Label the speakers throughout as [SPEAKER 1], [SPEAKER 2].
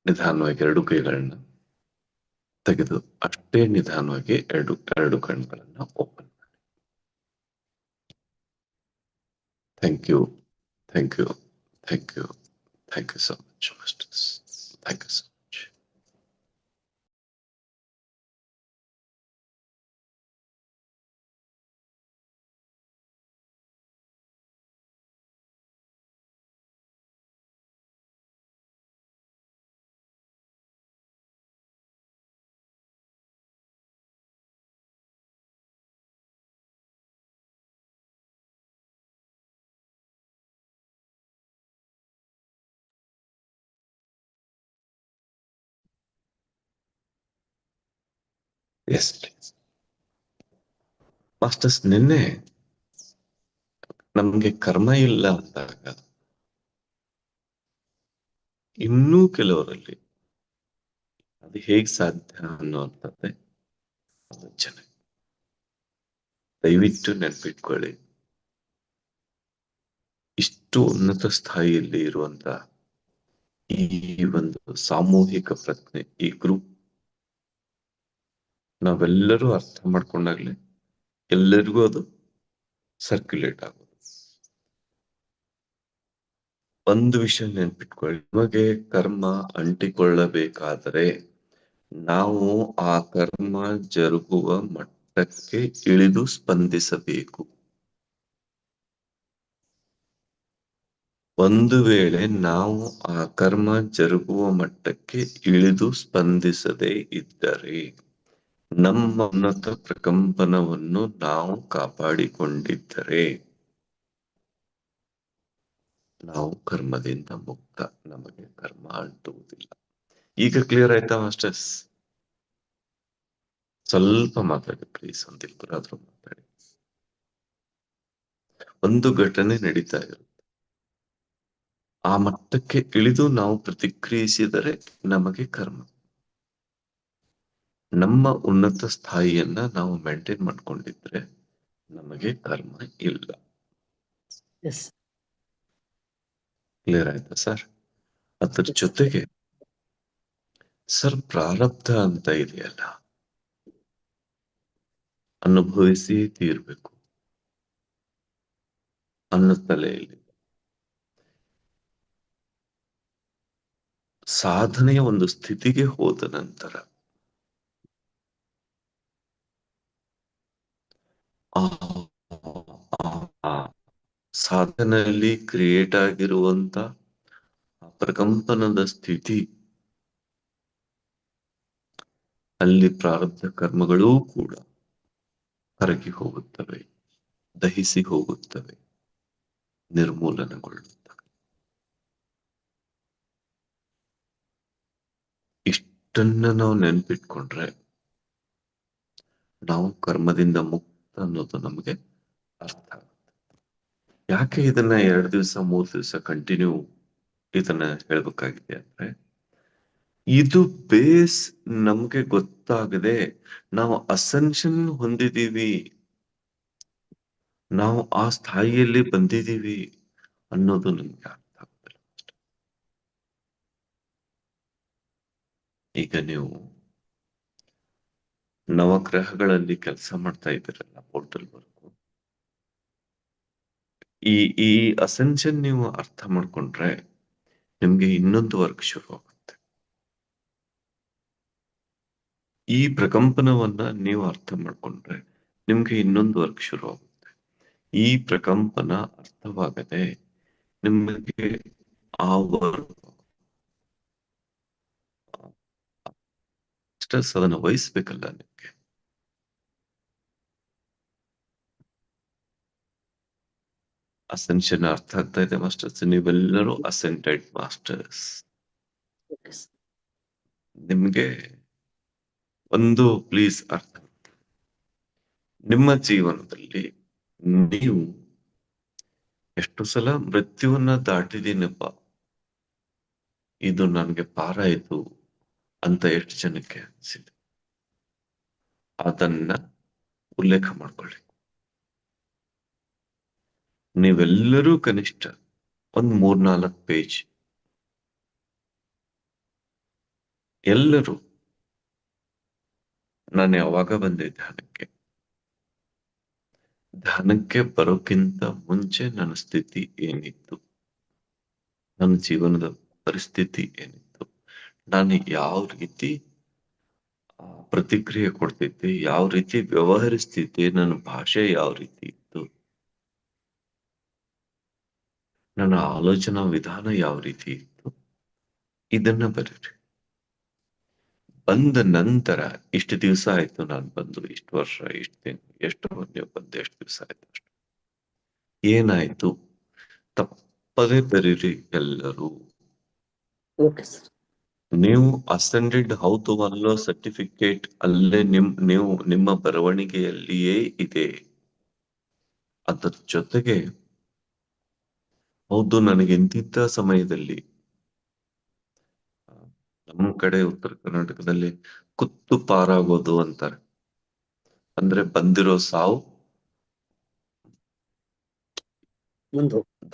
[SPEAKER 1] ನಿಧಾನವಾಗಿ ಎರಡು ಕೈಗಳನ್ನ ತೆಗೆದು ಅಷ್ಟೇ ನಿಧಾನವಾಗಿ ಎರಡು ಕಣ್ಗಳನ್ನ ಓಪನ್ ಮಾಡಿ. Thank you, thank you, thank you, thank you so much masters. Thank you so much. Yes please masters. ನಿನ್ನೆ ನಮ್ಗೆ ಕರ್ಮ ಇಲ್ಲ ಅಂದಾಗ ಇನ್ನೂ ಕೆಲವರಲ್ಲಿ ಅದು ಹೇಗ್ ಸಾಧ್ಯ ಅನ್ನುವಂಥದ್ದೇ ಆಲೋಚನೆ. ದಯವಿಟ್ಟು ನೆನ್ಪಿಟ್ಕೊಳ್ಳಿ, ಇಷ್ಟು ಉನ್ನತ ಸ್ಥಾಯಿಯಲ್ಲಿ ಇರುವಂತ ಈ ಒಂದು ಸಾಮೂಹಿಕ ಪ್ರಜ್ಞೆ, ಈ ಗ್ರೂಪ್ ನಾವೆಲ್ಲರೂ ಅರ್ಥ ಮಾಡ್ಕೊಂಡಾಗ್ಲೇ ಎಲ್ಲರಿಗೂ ಅದು ಸರ್ಕ್ಯುಲೇಟ್ ಆಗೋದು. ಒಂದು ವಿಷಯ ನೆನ್ಪಿಟ್ಕೊಳ್ಳಿ, ನಮಗೆ ಕರ್ಮ ಅಂಟಿಕೊಳ್ಳಬೇಕಾದರೆ ನಾವು ಆ ಕರ್ಮ ಜರುಗುವ ಮಟ್ಟಕ್ಕೆ ಇಳಿದು ಸ್ಪಂದಿಸಬೇಕು. ಒಂದು ವೇಳೆ ನಾವು ಆ ಕರ್ಮ ಜರುಗುವ ಮಟ್ಟಕ್ಕೆ ಇಳಿದು ಸ್ಪಂದಿಸದೇ ಇದ್ದರೆ, ನಮ್ಮ ಉನ್ನತ ಪ್ರಕಂಪನವನ್ನು ನಾವು ಕಾಪಾಡಿಕೊಂಡಿದ್ದರೆ ನಾವು ಕರ್ಮದಿಂದ ಮುಕ್ತ, ನಮಗೆ ಕರ್ಮ ಅಂಟುವುದಿಲ್ಲ. ಈಗ ಕ್ಲಿಯರ್ ಆಯ್ತಾ ಮಾಸ್ಟರ್ಸ್? ಸ್ವಲ್ಪ ಮಾತಾಡಿ ಪ್ಲೀಸ್, ಒಂದಿಬ್ಬರಾದ್ರೂ ಮಾತಾಡಿ. ಒಂದು ಘಟನೆ ನಡೀತಾ ಇರುತ್ತೆ, ಆ ಮಟ್ಟಕ್ಕೆ ಇಳಿದು ನಾವು ಪ್ರತಿಕ್ರಿಯಿಸಿದರೆ ನಮಗೆ ಕರ್ಮ. ನಮ್ಮ ಉನ್ನತ ಸ್ಥಾಯಿಯನ್ನ ನಾವು ಮೇಂಟೈನ್ ಮಾಡ್ಕೊಂಡಿದ್ರೆ ನಮಗೆ ಕರ್ಮ ಇಲ್ಲ. ಕ್ಲಿಯರ್ ಆಯ್ತಾ ಸರ್? ಅದ್ರ ಜೊತೆಗೆ ಸರ್, ಪ್ರಾರಬ್ಧ ಅಂತ ಇದೆಯಲ್ಲ, ಅನುಭವಿಸಿ ತೀರ್ಬೇಕು ಅನ್ನೋ ತಲೆಯಲ್ಲಿ ಸಾಧನೆಯ ಒಂದು ಸ್ಥಿತಿಗೆ ಹೋದ ನಂತರ ಆ ಸಾಧನೆಯಲ್ಲಿ ಕ್ರಿಯೇಟ್ ಆಗಿರುವಂತ ಪ್ರಕಂಪನದ ಸ್ಥಿತಿ, ಅಲ್ಲಿ ಪ್ರಾರಬ್ಧ ಕರ್ಮಗಳೂ ಕೂಡ ಕರಗಿ ಹೋಗುತ್ತವೆ, ದಹಿಸಿ ಹೋಗುತ್ತವೆ, ನಿರ್ಮೂಲನಗೊಳ್ಳುತ್ತವೆ. ಇಷ್ಟನ್ನ ನಾವು ನೆನ್ಪಿಟ್ಕೊಂಡ್ರೆ ನಾವು ಕರ್ಮದಿಂದ ಮುಕ್ತ ಅನ್ನೋದು ನಮಗೆ ಅರ್ಥ ಆಗುತ್ತೆ. ಯಾಕೆ ಇದನ್ನ 2 ದಿವಸ 3 ದಿವಸ ಕಂಟಿನ್ಯೂ ಇದನ್ನ ಹೇಳ್ಬೇಕಾಗಿದೆ ಅಂದ್ರೆ, ಇದು ಬೇಸ್ ನಮ್ಗೆ ಗೊತ್ತಾಗದೆ ನಾವು ಅಸೆನ್ಷನ್ ಹೊಂದಿದೀವಿ, ನಾವು ಆ ಸ್ಥಾಯಿಯಲ್ಲಿ ಬಂದಿದೀವಿ ಅನ್ನೋದು ನಮ್ಗೆ ಅರ್ಥ ಆಗುತ್ತಿಲ್ಲ. ಈಗ ನೀವು ನವಗ್ರಹಗಳಲ್ಲಿ ಕೆಲಸ ಮಾಡ್ತಾ ಇದ್ದೀರಲ್ಲ, ಪೋರ್ಟಲ್ ವರ್ಕು, ಈ ಅಸೆನ್ಷನ್ ನೀವು ಅರ್ಥ ಮಾಡ್ಕೊಂಡ್ರೆ ನಿಮ್ಗೆ ಇನ್ನೊಂದು ವರ್ಕ್ ಶುರು ಆಗುತ್ತೆ. ಈ ಪ್ರಕಂಪನವನ್ನ ನೀವು ಅರ್ಥ ಮಾಡ್ಕೊಂಡ್ರೆ ನಿಮ್ಗೆ ಇನ್ನೊಂದು ವರ್ಕ್ ಶುರು ಆಗುತ್ತೆ. ಈ ಪ್ರಕಂಪನ ಅರ್ಥವಾಗದೆ ನಿಮಗೆ ಆ ವರ್ಕ್ ಸ್ಟ್ರೆಸ್ ಅದನ್ನ ವಹಿಸ್ಬೇಕಲ್ಲ ನಿಮ್ಗೆ. ಅಸೆನ್ಷನ್ ಅರ್ಥ ಆಗ್ತಾ ಇದೆ ಮಾಸ್ಟರ್ಸ್? ನೀವೆಲ್ಲರೂ ಅಸೆಂಟೆಡ್ ಮಾಸ್ಟರ್ಸ್. ನಿಮ್ಗೆ ಒಂದು ಪ್ಲೀಸ್ ಅರ್ಥ, ನಿಮ್ಮ ಜೀವನದಲ್ಲಿ ನೀವು ಎಷ್ಟು ಸಲ ಮೃತ್ಯುವನ್ನ ದಾಟಿದೀನಪ್ಪ, ಇದು ನನ್ಗೆ ಪಾರ ಆಯ್ತು ಅಂತ ಎಷ್ಟು ಜನಕ್ಕೆ ಅನ್ಸಿದೆ? ಅದನ್ನ ಉಲ್ಲೇಖ ಮಾಡ್ಕೊಳ್ಳಿ. ನೀವೆಲ್ಲರೂ ಕನಿಷ್ಠ ಒಂದ್ 3-4 ಪೇಜ್ ಎಲ್ಲರೂ ನಾನು ಯಾವಾಗ ಬಂದೆ ಧ್ಯಾನಕ್ಕೆ ಬರೋಕ್ಕಿಂತ ಮುಂಚೆ ನನ್ನ ಸ್ಥಿತಿ ಏನಿತ್ತು, ನನ್ನ ಜೀವನದ ಪರಿಸ್ಥಿತಿ ಏನಿತ್ತು, ನಾನು ಯಾವ ರೀತಿ ಪ್ರತಿಕ್ರಿಯೆ ಕೊಡ್ತಿದ್ದೆ, ಯಾವ ರೀತಿ ವ್ಯವಹರಿಸ್ತಿದ್ದೆ, ನನ್ನ ಭಾಷೆ ಯಾವ ರೀತಿ ಇತ್ತು, ನನ್ನ ಆಲೋಚನಾ ವಿಧಾನ ಯಾವ ರೀತಿ ಇತ್ತು, ಇದನ್ನ ಬರೀರಿ. ಬಂದ ನಂತರ ಇಷ್ಟು ದಿವಸ ಆಯ್ತು ನಾನು ಬಂದು, ಇಷ್ಟು ವರ್ಷ, ಇಷ್ಟು ದಿನ, ಎಷ್ಟು ನೀವು ಬಂದು ಎಷ್ಟು ದಿವಸ ಆಯ್ತು, ಅಷ್ಟು ಏನಾಯ್ತು ತಪ್ಪದೇ ಬರೀರಿ ಎಲ್ಲರೂ.
[SPEAKER 2] Okay sir.
[SPEAKER 1] ನೀವು ಅಸೆಂಡೆಡ್ ಹೌದು ಅನ್ನೋ ಸರ್ಟಿಫಿಕೇಟ್ ಅಲ್ಲೇ ನೀವು ನಿಮ್ಮ ಬರವಣಿಗೆಯಲ್ಲಿಯೇ ಇದೆ. ಅದರ ಜೊತೆಗೆ ಹೌದು ನನಗೆ ಇಂತಿದ್ದ ಸಮಯದಲ್ಲಿ, ನಮ್ಮ ಕಡೆ ಉತ್ತರ ಕರ್ನಾಟಕದಲ್ಲಿ ಕುತ್ತು ಪಾರಾಗೋದು ಅಂತಾರೆ. ಅಂದ್ರೆ ಬಂದಿರೋ ಸಾವು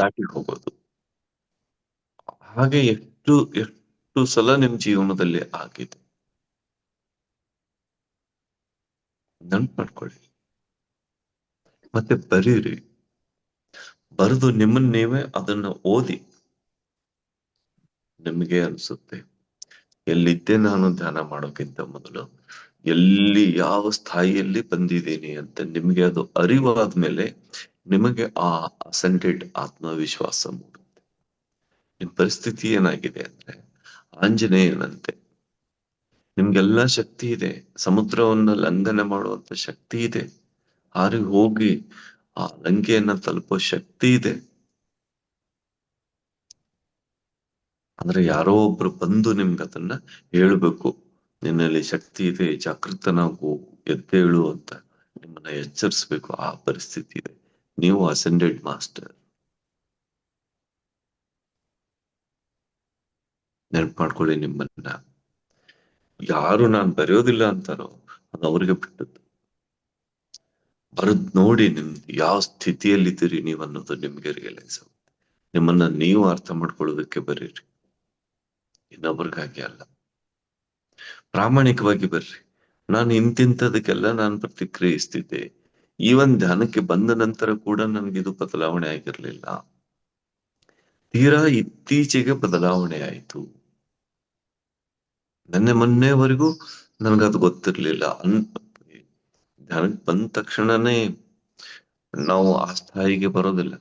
[SPEAKER 1] ದಾಟಿ ಹೋಗೋದು. ಹಾಗೆ ಎಷ್ಟು ಸಲ ನಿಮ್ ಜೀವನದಲ್ಲಿ ಆಗಿದೆ, ನೆನ್ಪು ಮಾಡ್ಕೊಳ್ಳಿ. ಮತ್ತೆ ಬರೀರಿ. ಬರೆದು ನಿಮ್ಮನ್ನ ನೀವೇ ಅದನ್ನ ಓದಿ. ನಿಮಗೆ ಅನ್ಸುತ್ತೆ ಎಲ್ಲಿದ್ದೆ ನಾನು ಧ್ಯಾನ ಮಾಡೋಕ್ಕಿಂತ ಮೊದಲು, ಎಲ್ಲಿ ಯಾವ ಸ್ಥಾಯಿಯಲ್ಲಿ ಬಂದಿದ್ದೀನಿ ಅಂತ ನಿಮಗೆ ಅದು ಅರಿವಾದ್ಮೇಲೆ ನಿಮಗೆ ಆ ಅಸೆಂಡೆಡ್ ಆತ್ಮವಿಶ್ವಾಸ ಮೂಡುತ್ತೆ. ನಿಮ್ ಪರಿಸ್ಥಿತಿ ಏನಾಗಿದೆ ಅಂದ್ರೆ ಆಂಜನೇಯನಂತೆ ನಿಮ್ಗೆಲ್ಲಾ ಶಕ್ತಿ ಇದೆ, ಸಮುದ್ರವನ್ನ ಲಂಘನೆ ಮಾಡುವಂತ ಶಕ್ತಿ ಇದೆ, ಹಾರಿ ಹೋಗಿ ಆ ಲಂಕೆಯನ್ನ ತಲುಪೋ ಶಕ್ತಿ ಇದೆ. ಅಂದ್ರೆ ಯಾರೋ ಒಬ್ರು ಬಂದು ನಿಮ್ಗೆ ಅದನ್ನ ಹೇಳ್ಬೇಕು, ನಿನ್ನಲ್ಲಿ ಶಕ್ತಿ ಇದೆ, ಜಾಗೃತನಾಗು, ಎದ್ದೇಳು ಅಂತ ನಿಮ್ಮನ್ನ ಎಚ್ಚರಿಸ್ಬೇಕು. ಆ ಪರಿಸ್ಥಿತಿ ಇದೆ. ನೀವು ಅಸೆಂಡೆಡ್ ಮಾಸ್ಟರ್. ನೆನ್ಪು ಮಾಡ್ಕೊಳ್ಳಿ. ನಿಮ್ಮನ್ನ ಯಾರು ನಾನ್ ಬರೆಯೋದಿಲ್ಲ ಅಂತಾರೋ ಅದು ಅವ್ರಿಗೆ ಬಿಟ್ಟದ್ದು. ಬರದ್ ನೋಡಿ ನಿಮ್ದು ಯಾವ ಸ್ಥಿತಿಯಲ್ಲಿದ್ದೀರಿ ನೀವು ಅನ್ನೋದು ನಿಮ್ಗೆ ರಿಯಲೈಸ್ ಆಗುತ್ತೆ. ನಿಮ್ಮನ್ನ ನೀವು ಅರ್ಥ ಮಾಡ್ಕೊಳ್ಳೋದಕ್ಕೆ ಬರೀರಿ, ಇನ್ನೊಬ್ರಿಗಾಗಿ ಅಲ್ಲ. ಪ್ರಾಮಾಣಿಕವಾಗಿ ಬರ್ರಿ. ನಾನು ಇಂತಿಂತದಕ್ಕೆಲ್ಲ ನಾನು ಪ್ರತಿಕ್ರಿಯಿಸ್ತಿದ್ದೆ. ಈವನ್ ಧ್ಯಾನಕ್ಕೆ ಬಂದ ನಂತರ ಕೂಡ ನನ್ಗಿದು ಬದಲಾವಣೆ ಆಗಿರ್ಲಿಲ್ಲ. ತೀರಾ ಇತ್ತೀಚೆಗೆ ಬದಲಾವಣೆ ಆಯ್ತು. ಮೊನ್ನೆವರೆಗೂ ನನ್ಗದು ಗೊತ್ತಿರ್ಲಿಲ್ಲ. ಧ್ಯಾನಕ್ಕೆ ಬಂದ ತಕ್ಷಣನೇ ನಾವು ಆ ಸ್ಥಾಯಿಗೆ ಬರೋದಿಲ್ಲ.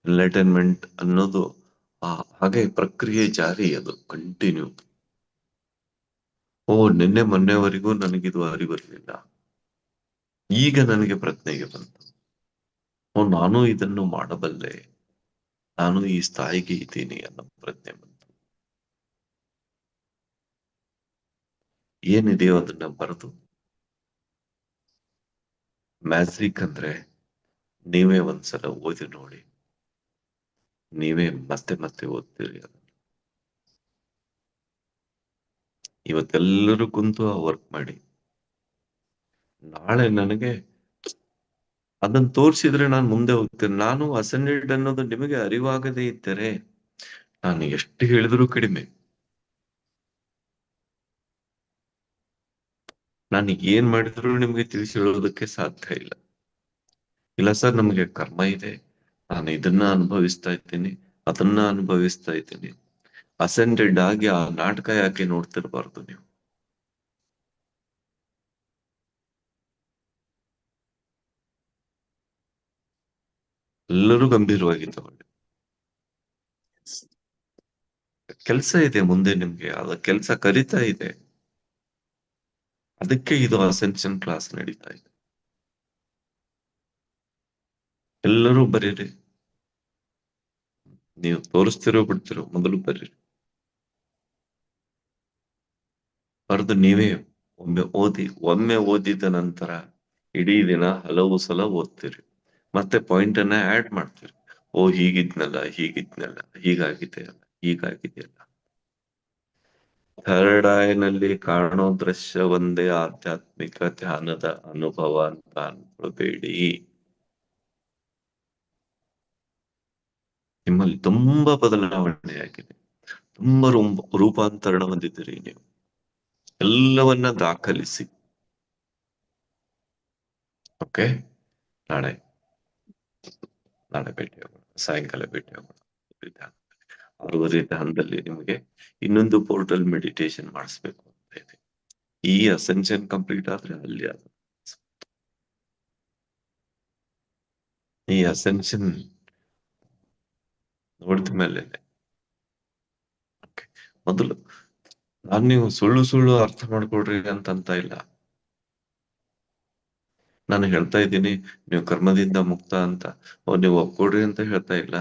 [SPEAKER 1] ಎನ್ಲೈಟನ್ಮೆಂಟ್ ಅನ್ನೋದು ಹಾಗೆ ಪ್ರಕ್ರಿಯೆ ಜಾರಿ, ಅದು ಕಂಟಿನ್ಯೂ. ಮೊನ್ನೆವರೆಗೂ ನನಗಿದು ಅರಿವಿರ್ಲಿಲ್ಲ. ಈಗ ನನಗೆ ಪ್ರಜ್ಞೆಗೆ ಬಂತು, ನಾನು ಇದನ್ನು ಮಾಡಬಲ್ಲೆ, ನಾನು ಈ ಸ್ಥಾಯಿಗೆ ಇದ್ದೀನಿ ಅನ್ನೋ ಪ್ರಜ್ಞೆ ಬಂತು. ಏನಿದೆಯೋ ಅದನ್ನ ಬರೆದು ಮ್ಯಾಜಿಕ್ ಅಂದ್ರೆ ನೀವೇ ಒಂದ್ಸಲ ಓದಿ ನೋಡಿ, ನೀವೇ ಮತ್ತೆ ಮತ್ತೆ ಓದ್ತೀರಿ. ಅದನ್ನ ಇವತ್ತೆಲ್ಲರೂ ಕುಂತು ಆ ವರ್ಕ್ ಮಾಡಿ. ನಾಳೆ ನನಗೆ ಅದನ್ನ ತೋರಿಸಿದ್ರೆ ನಾನು ಮುಂದೆ ಹೋಗ್ತೇನೆ. ನಾನು ಅಸೆಂಡೆಡ್ ಅನ್ನೋದು ನಿಮಗೆ ಅರಿವಾಗದೇ ಇದ್ದರೆ ನಾನು ಎಷ್ಟು ಹೇಳಿದ್ರು ಕಡಿಮೆ. ನಾನು ಏನ್ ಮಾಡಿದ್ರು ನಿಮ್ಗೆ ತಿಳಿಸಿ ಹೇಳೋದಕ್ಕೆ ಸಾಧ್ಯ ಇಲ್ಲ. ಇಲ್ಲ ಸರ್, ನಮ್ಗೆ ಕರ್ಮ ಇದೆ, ನಾನು ಇದನ್ನ ಅನುಭವಿಸ್ತಾ ಇದ್ದೀನಿ, ಅದನ್ನ ಅನುಭವಿಸ್ತಾ ಇದ್ದೀನಿ. ಅಸೆಂಡೆಡ್ ಆಗಿ ಆ ನಾಟಕ ಯಾಕೆ ನೋಡ್ತಿರ್ಬಾರ್ದು ನೀವು? ಎಲ್ಲರೂ ಗಂಭೀರವಾಗಿ ತಗೊಳ್ಳಿ. ಕೆಲ್ಸ ಇದೆ ಮುಂದೆ ನಿಮ್ಗೆ, ಅದ ಕೆಲ್ಸ ಕರಿತಾ ಇದೆ. ಅದಕ್ಕೆ ಇದು ಅಸೆನ್ಷನ್ ಕ್ಲಾಸ್ ನಡೀತಾ ಇದೆ. ಎಲ್ಲರೂ ಬರೀರಿ. ನೀವು ತೋರಿಸ್ತಿರೋ ಬಿಡ್ತಿರೋ ಮೊದಲು ಬರೀರಿ. ಬರೆದು ನೀವೇ ಒಮ್ಮೆ ಓದಿದ ನಂತರ ಇಡೀ ದಿನ ಹಲವು ಸಲ ಓದ್ತೀರಿ. ಮತ್ತೆ ಪಾಯಿಂಟ್ ಅನ್ನ ಆಡ್ ಮಾಡ್ತೀರಿ. ಹೀಗಿದ್ನಲ್ಲ, ಹೀಗಾಗಿದೆ ಅಲ್ಲ, ಹೀಗಾಗಿದೆಯಲ್ಲ. ಥರ್ಡ್ ಐನಲ್ಲಿ ಕಾಣೋ ದೃಶ್ಯ ಒಂದೇ ಆಧ್ಯಾತ್ಮಿಕ ಧ್ಯಾನದ ಅನುಭವ ಅಂತ ಅನ್ಕೋಬೇಡಿ. ನಿಮ್ಮಲ್ಲಿ ತುಂಬಾ ಬದಲಾವಣೆ ಆಗಿದೆ, ತುಂಬಾ ರೂಪಾಂತರಣ ಹೊಂದಿದ್ದೀರಿ ನೀವು. ಎಲ್ಲವನ್ನ ದಾಖಲಿಸಿ. ಓಕೆ, ನಾಳೆ ಭೇಟಿ ಆಗೋಣ, ಸಾಯಂಕಾಲ ಭೇಟಿ ಆಗೋಣ. 6:30 ಹಂತದಲ್ಲಿ ನಿಮಗೆ ಇನ್ನೊಂದು ಪೋರ್ಟಲ್ ಮೆಡಿಟೇಷನ್ ಮಾಡಿಸ್ಬೇಕು ಅಂತ ಇದೆ. ಈ ಅಸೆನ್ಷನ್ ಕಂಪ್ಲೀಟ್ ಆದ್ರೆ ಅಲ್ಲಿ ಈ ಅಸೆನ್ಷನ್ ನೋಡಿದ ಮೇಲೆ ಮೊದಲು ನೀವು ಸುಳ್ಳು ಅರ್ಥ ಮಾಡ್ಕೊಳ್ರಿ ಅಂತ ಇಲ್ಲ. ನಾನು ಹೇಳ್ತಾ ಇದ್ದೀನಿ ನೀವು ಕರ್ಮದಿಂದ ಮುಕ್ತ ಅಂತ, ನೀವು ಒಪ್ಕೊಡ್ರಿ ಅಂತ ಹೇಳ್ತಾ ಇಲ್ಲ.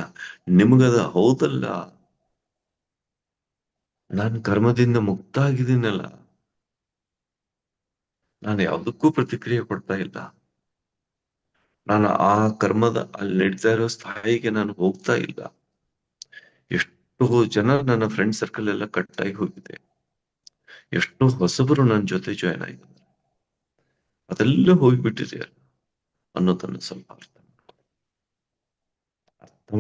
[SPEAKER 1] ನಿಮ್ಗದ ಹೌದಲ್ಲ, ನಾನು ಕರ್ಮದಿಂದ ಮುಕ್ತ ಆಗಿದ್ದೀನಲ್ಲ, ನಾನು ಯಾವುದಕ್ಕೂ ಪ್ರತಿಕ್ರಿಯೆ ಕೊಡ್ತಾ ಇಲ್ಲ. ನಾನು ಆ ಕರ್ಮದ ಅಲ್ಲಿ ನಡೀತಾ ಇರೋ ಸ್ಥಾಯಿಗೆ ನಾನು ಹೋಗ್ತಾ ಇಲ್ಲ. ಎಷ್ಟೋ ಜನ ನನ್ನ ಫ್ರೆಂಡ್ ಸರ್ಕಲ್ ಎಲ್ಲ ಕಟ್ಟಾಗಿ ಹೋಗಿದೆ. ಎಷ್ಟೋ ಹೊಸಬರು ನನ್ನ ಜೊತೆ ಜಾಯ್ನ್ ಆಗಿದ್ದಾರೆ. ಅದೆಲ್ಲ ಹೋಗ್ಬಿಟ್ಟಿದೆ ಅನ್ನೋದನ್ನ ಸ್ವಲ್ಪ ಅರ್ಥ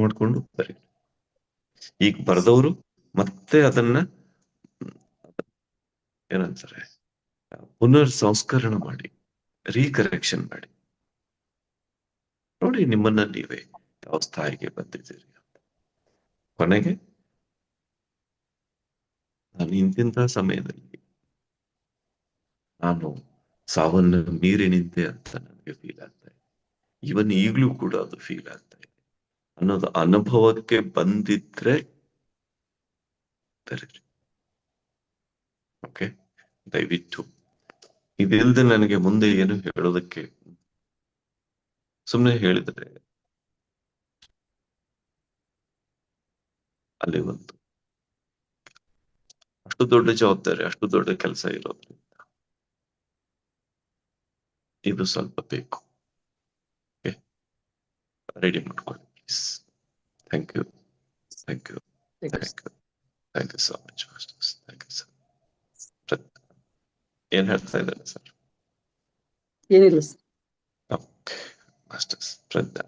[SPEAKER 1] ಮಾಡ್ಕೊಂಡು ಬರೀ. ಈಗ ಬರೆದವರು ಮತ್ತೆ ಅದನ್ನ ಏನಂತಾರೆ, ಪುನರ್ ಸಂಸ್ಕರಣ ಮಾಡಿ, ರೀಕರೆಕ್ಷನ್ ಮಾಡಿ ನೋಡಿ ನಿಮ್ಮನ್ನ ನೀವೇ ಯಾವ ಸ್ಥಾಯಿಗೆ ಬಂದಿದ್ದೀರಿ ಅಂತ. ಕೊನೆಗೆ ನಾನು ಇಂತಿಂತ ಸಮಯದಲ್ಲಿ ನಾನು ಸಾವನ್ನು ಮೀರಿ ನಿಂತೆ ಅಂತ ನನಗೆ ಫೀಲ್ ಆಗ್ತಾ ಇದೆ. ಇವನ್ ಈಗ್ಲೂ ಕೂಡ ಅದು ಫೀಲ್ ಆಗ್ತಾ ಇದೆ ಅನ್ನೋದು ಅನುಭವಕ್ಕೆ ಬಂದಿದ್ರೆ ಬರೀರಿ. ಓಕೆ, ದಯವಿಟ್ಟು ಇದಿಲ್ಲದೆ ನನಗೆ ಮುಂದೆ ಏನು ಹೇಳೋದಕ್ಕೆ, ಸುಮ್ಮನೆ ಹೇಳಿದ್ರೆ ಅಲ್ಲಿ ಒಂದು ಅಷ್ಟು ದೊಡ್ಡ ಜವಾಬ್ದಾರಿ, ಅಷ್ಟು ದೊಡ್ಡ ಕೆಲಸ ಇರೋದ್ರಿಂದ ಇದು ಸ್ವಲ್ಪ ಬೇಕು. ರೆಡಿ ಮಾಡ್ಕೊಳ್ಳಿ please. Thank you so much masters. Thank you sir. ಏನ್ ಹೇಳ್ತಾ ಇದ್ದಾರೆ ಸರ್?
[SPEAKER 2] ಏನಿಲ್ಲ ಸರ್.
[SPEAKER 1] Okay masters. ಪ್ರಜ್ಞಾ.